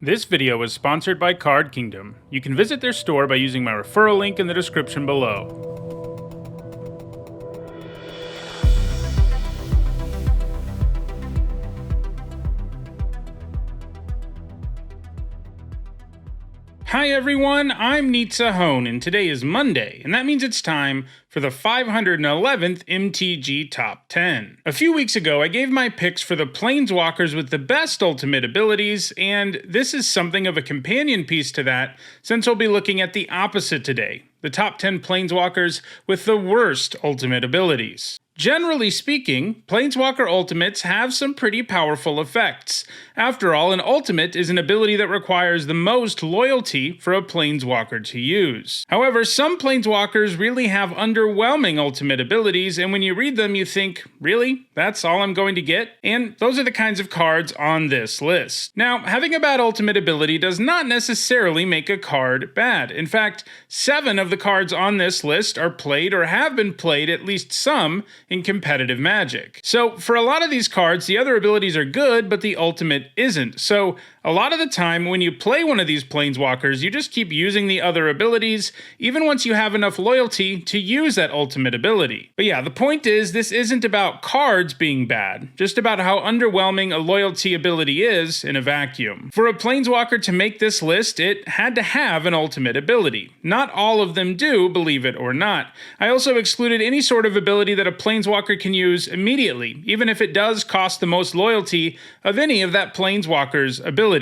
This video is sponsored by Card Kingdom. You can visit their store by using my referral link in the description below. Hi everyone, I'm Nitsa Hone, and today is Monday, and that means it's time for the 511th MTG Top 10. A few weeks ago, I gave my picks for the Planeswalkers with the best ultimate abilities, and this is something of a companion piece to that, since we'll be looking at the opposite today, the top 10 Planeswalkers with the worst ultimate abilities. Generally speaking, Planeswalker ultimates have some pretty powerful effects. After all, an ultimate is an ability that requires the most loyalty for a Planeswalker to use. However, some Planeswalkers really have underwhelming ultimate abilities, and when you read them you think, really? That's all I'm going to get? And those are the kinds of cards on this list. Now, having a bad ultimate ability does not necessarily make a card bad. In fact, 7 of the cards on this list are played or have been played at least some in competitive Magic. So for a lot of these cards, the other abilities are good, but the ultimate isn't. So a lot of the time when you play one of these Planeswalkers, you just keep using the other abilities, even once you have enough loyalty to use that ultimate ability. But yeah, the point is, this isn't about cards being bad, just about how underwhelming a loyalty ability is in a vacuum. For a Planeswalker to make this list, it had to have an ultimate ability. Not all of them do, believe it or not. I also excluded any sort of ability that a Planeswalker can use immediately, even if it does cost the most loyalty of any of that Planeswalker's abilities.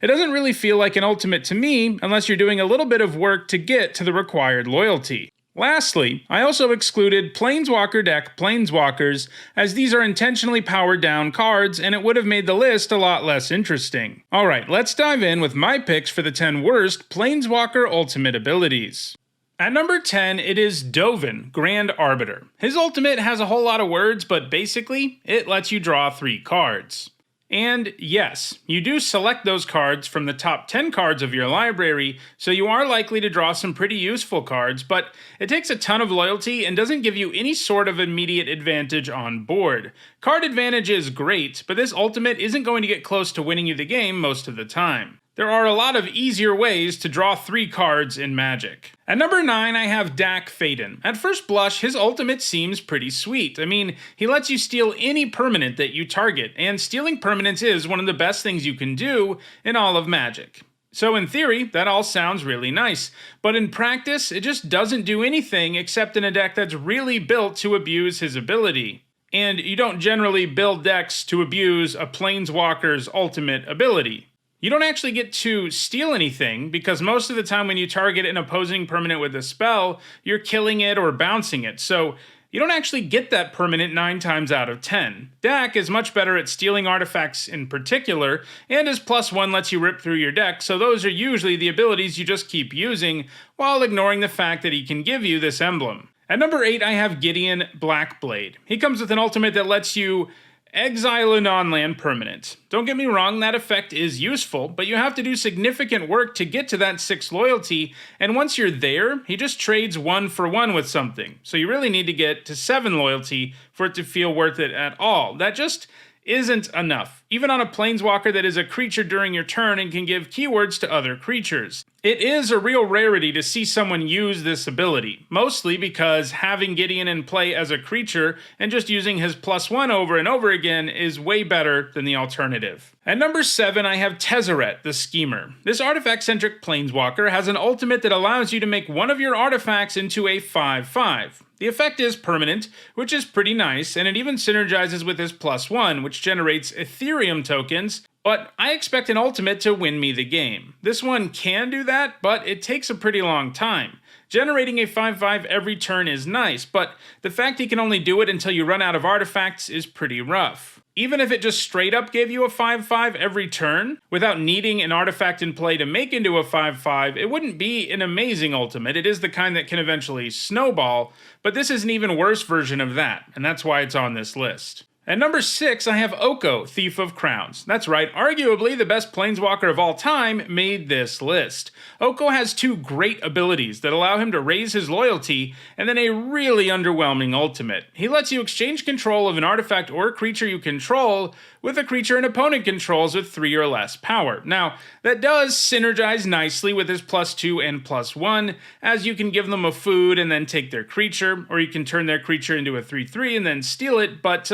It doesn't really feel like an ultimate to me unless you're doing a little bit of work to get to the required loyalty. Lastly, I also excluded Planeswalker deck Planeswalkers, as these are intentionally powered down cards and it would have made the list a lot less interesting. Alright, let's dive in with my picks for the 10 worst Planeswalker ultimate abilities. At number 10, it is Doven, Grand Arbiter. His ultimate has a whole lot of words, but basically, it lets you draw 3 cards. And yes, you do select those cards from the top 10 cards of your library, so you are likely to draw some pretty useful cards, but it takes a ton of loyalty and doesn't give you any sort of immediate advantage on board. Card advantage is great, but this ultimate isn't going to get close to winning you the game most of the time. There are a lot of easier ways to draw 3 cards in Magic. At number 9, I have Dak Faden. At first blush, his ultimate seems pretty sweet. I mean, he lets you steal any permanent that you target, and stealing permanents is one of the best things you can do in all of Magic. So in theory, that all sounds really nice, but in practice, it just doesn't do anything except in a deck that's really built to abuse his ability. And you don't generally build decks to abuse a Planeswalker's ultimate ability. You don't actually get to steal anything, because most of the time when you target an opposing permanent with a spell, you're killing it or bouncing it, so you don't actually get that permanent 9 times out of 10. Dak is much better at stealing artifacts in particular, and his +1 lets you rip through your deck, so those are usually the abilities you just keep using, while ignoring the fact that he can give you this emblem. At number 8, I have Gideon, Blackblade. He comes with an ultimate that lets you exile a non-land permanent. Don't get me wrong, that effect is useful, but you have to do significant work to get to that 6 loyalty, and once you're there, he just trades 1 for 1 with something. So you really need to get to 7 loyalty for it to feel worth it at all. That just isn't enough, even on a Planeswalker that is a creature during your turn and can give keywords to other creatures. It is a real rarity to see someone use this ability, mostly because having Gideon in play as a creature and just using his +1 over and over again is way better than the alternative. At number 7, I have Esseret, the Schemer. This artifact-centric Planeswalker has an ultimate that allows you to make one of your artifacts into a 5/5. The effect is permanent, which is pretty nice, and it even synergizes with his +1, which generates Ethereum tokens, but I expect an ultimate to win me the game. This one can do that, but it takes a pretty long time. Generating a 5/5 every turn is nice, but the fact he can only do it until you run out of artifacts is pretty rough. Even if it just straight up gave you a 5/5 every turn, without needing an artifact in play to make into a 5/5, it wouldn't be an amazing ultimate. It is the kind that can eventually snowball, but this is an even worse version of that, and that's why it's on this list. At number 6, I have Oko, Thief of Crowns. That's right, arguably the best Planeswalker of all time made this list. Oko has 2 great abilities that allow him to raise his loyalty, and then a really underwhelming ultimate. He lets you exchange control of an artifact or creature you control with a creature an opponent controls with 3 or less power. Now, that does synergize nicely with his +2 and +1, as you can give them a food and then take their creature, or you can turn their creature into a 3/3 and then steal it, but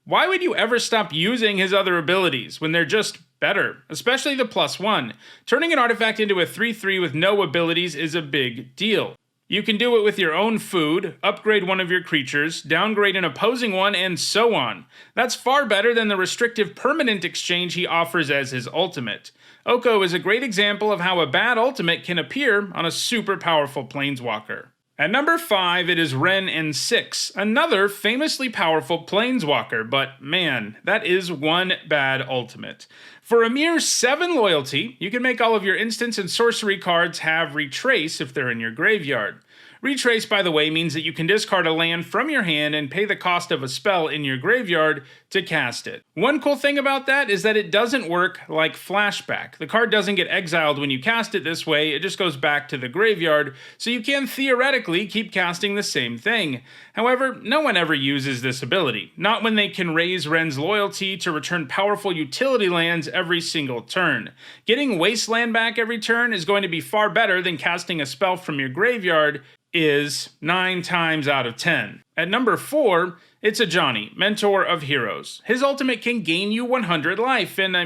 why would you ever stop using his other abilities when they're just better? Especially the +1. Turning an artifact into a 3/3 with no abilities is a big deal. You can do it with your own food, upgrade one of your creatures, downgrade an opposing one, and so on. That's far better than the restrictive permanent exchange he offers as his ultimate. Oko is a great example of how a bad ultimate can appear on a super powerful Planeswalker. At number 5, it is Wrenn and 6, another famously powerful Planeswalker, but man, that is one bad ultimate. For a mere 7 loyalty, you can make all of your instants and sorcery cards have Retrace if they're in your graveyard. Retrace, by the way, means that you can discard a land from your hand and pay the cost of a spell in your graveyard to cast it. One cool thing about that is that it doesn't work like Flashback. The card doesn't get exiled when you cast it this way, it just goes back to the graveyard, so you can theoretically keep casting the same thing. However, no one ever uses this ability, not when they can raise Wrenn's loyalty to return powerful utility lands every single turn. Getting Wasteland back every turn is going to be far better than casting a spell from your graveyard is 9 times out of 10. At number 4, it's Ajani, Mentor of Heroes. His ultimate can gain you 100 life, and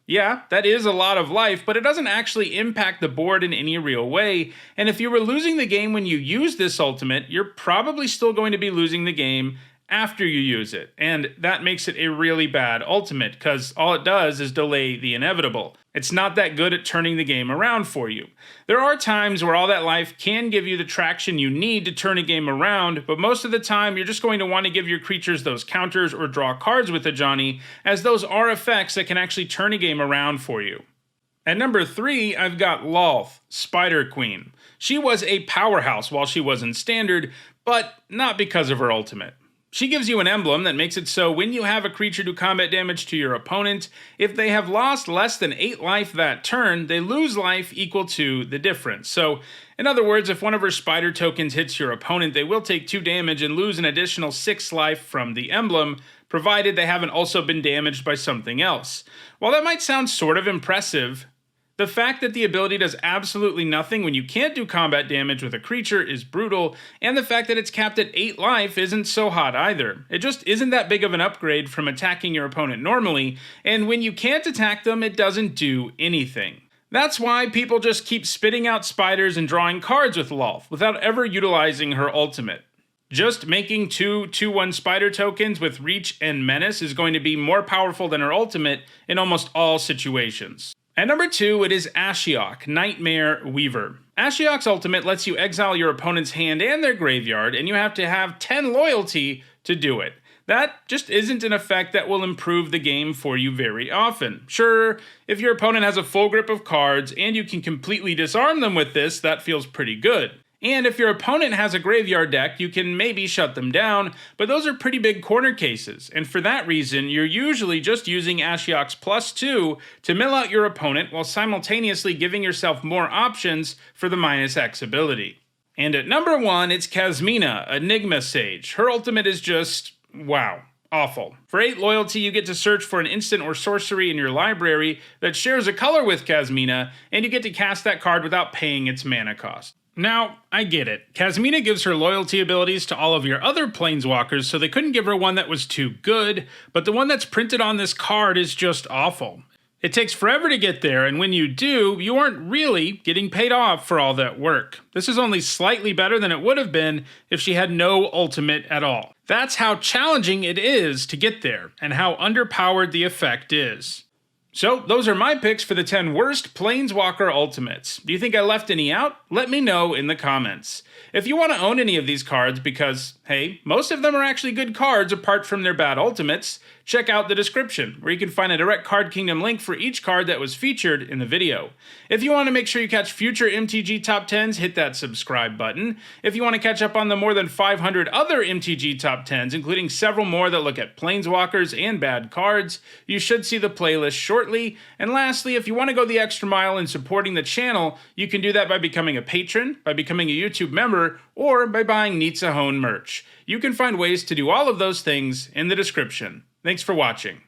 yeah, that is a lot of life, but it doesn't actually impact the board in any real way, and if you were losing the game when you use this ultimate, you're probably still going to be losing the game after you use it, and that makes it a really bad ultimate, because all it does is delay the inevitable. It's not that good at turning the game around for you. There are times where all that life can give you the traction you need to turn a game around, but most of the time you're just going to want to give your creatures those counters or draw cards with Ajani, as those are effects that can actually turn a game around for you. At number 3, I've got LOLF, Spider Queen. She was a powerhouse while she was in Standard, but not because of her ultimate. She gives you an emblem that makes it so when you have a creature do combat damage to your opponent, if they have lost less than 8 life that turn, they lose life equal to the difference. So, in other words, if one of her spider tokens hits your opponent, they will take 2 damage and lose an additional 6 life from the emblem, provided they haven't also been damaged by something else. While that might sound sort of impressive, the fact that the ability does absolutely nothing when you can't do combat damage with a creature is brutal, and the fact that it's capped at 8 life isn't so hot either. It just isn't that big of an upgrade from attacking your opponent normally, and when you can't attack them, it doesn't do anything. That's why people just keep spitting out spiders and drawing cards with LOLF without ever utilizing her ultimate. Just making 2 2/1 spider tokens with Reach and Menace is going to be more powerful than her ultimate in almost all situations. At number 2, it is Ashiok, Nightmare Weaver. Ashiok's ultimate lets you exile your opponent's hand and their graveyard, and you have to have 10 loyalty to do it. That just isn't an effect that will improve the game for you very often. Sure, if your opponent has a full grip of cards and you can completely disarm them with this, that feels pretty good. And if your opponent has a graveyard deck, you can maybe shut them down, but those are pretty big corner cases, and for that reason, you're usually just using Ashiok's +2 to mill out your opponent while simultaneously giving yourself more options for the -X ability. And at number 1, it's Kasmina, Enigma Sage. Her ultimate is just, wow, awful. For 8 loyalty, you get to search for an instant or sorcery in your library that shares a color with Kasmina, and you get to cast that card without paying its mana cost. Now, I get it. Kasmina gives her loyalty abilities to all of your other Planeswalkers, so they couldn't give her one that was too good, but the one that's printed on this card is just awful. It takes forever to get there, and when you do, you aren't really getting paid off for all that work. This is only slightly better than it would have been if she had no ultimate at all. That's how challenging it is to get there, and how underpowered the effect is. So, those are my picks for the 10 worst Planeswalker ultimates. Do you think I left any out? Let me know in the comments. If you want to own any of these cards because, hey, most of them are actually good cards apart from their bad ultimates, check out the description, where you can find a direct Card Kingdom link for each card that was featured in the video. If you want to make sure you catch future MTG Top 10s, hit that subscribe button. If you want to catch up on the more than 500 other MTG Top 10s, including several more that look at Planeswalkers and bad cards, you should see the playlist shortly. And lastly, if you want to go the extra mile in supporting the channel, you can do that by becoming a patron, by becoming a YouTube member, or by buying Nitsa Hone merch. You can find ways to do all of those things in the description. Thanks for watching.